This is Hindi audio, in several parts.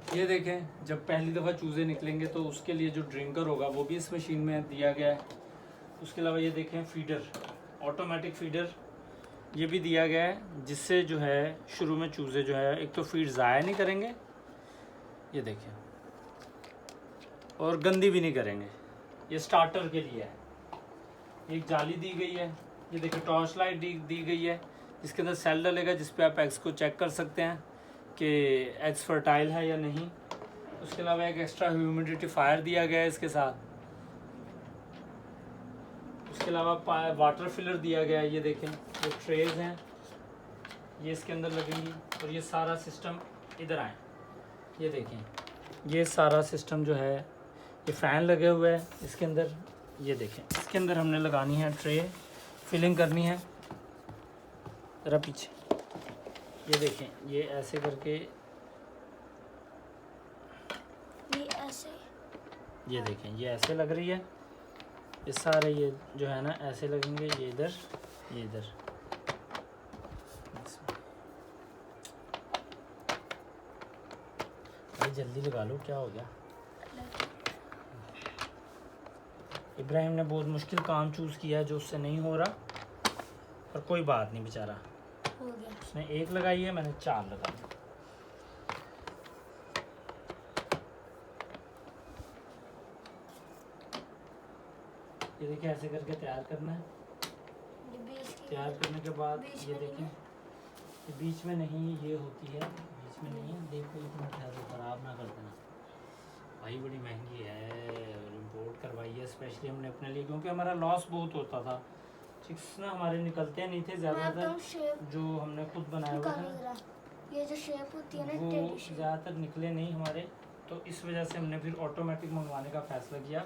ये देखें, जब पहली दफ़ा चूज़े निकलेंगे तो उसके लिए जो ड्रिंकर होगा वो भी इस मशीन में दिया गया है। उसके अलावा ये देखें फीडर, ऑटोमेटिक फीडर ये भी दिया गया है, जिससे जो है शुरू में चूज़े जो है एक तो फीड ज़ाया नहीं करेंगे, ये देखें, और गंदी भी नहीं करेंगे। ये स्टार्टर के लिए है। एक जाली दी गई है, ये देखिए टॉर्च लाइट दी गई है, जिसके अंदर सेल डलेगा, जिस पे आप एग्स को चेक कर सकते हैं कि एग्स फर्टाइल है या नहीं। उसके अलावा एक एक्स्ट्रा ह्यूमिडिफायर दिया गया है इसके साथ। उसके अलावा वाटर फिलर दिया गया है। ये देखें, जो ट्रेज हैं ये इसके अंदर लगेंगी, और ये सारा सिस्टम इधर आए, ये देखें, ये सारा सिस्टम जो है, ये फ़ैन लगे हुए हैं इसके अंदर। ये देखें, इसके अंदर हमने लगानी है ट्रे, फिलिंग करनी है। ज़रा पीछे, ये देखें, ये ऐसे करके, ये ऐसे, ये देखें, ये ऐसे लग रही है। ये सारे ये जो है ना ऐसे लगेंगे, ये इधर, ये इधर। भाई जल्दी लगा लो, क्या हो गया? इब्राहिम ने बहुत मुश्किल काम चूज़ किया जो उससे नहीं हो रहा, पर कोई बात नहीं, बेचारा हो गया। उसने एक लगाई है, मैंने 4 लगाई। ये देखिए ऐसे करके तैयार करना है। तैयार करने के बाद ये देखें, ये बीच में नहीं, ये होती है बीच में नहीं है। देखो इतना ठहरो, ख़राब ना कर देना भाई, बड़ी महंगी है और इम्पोर्ट करवाई है स्पेशली हमने अपने लिए, क्योंकि हमारा लॉस बहुत होता था। चिक्स ना हमारे निकलते नहीं थे ज़्यादातर, जो हमने खुद बनाया हुआ था, ये जो शेप होती है ना वो ज़्यादातर निकले नहीं हमारे, तो इस वजह से हमने फिर ऑटोमेटिक मंगवाने का फ़ैसला किया।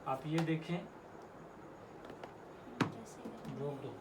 आप ये देखें, रोक दो।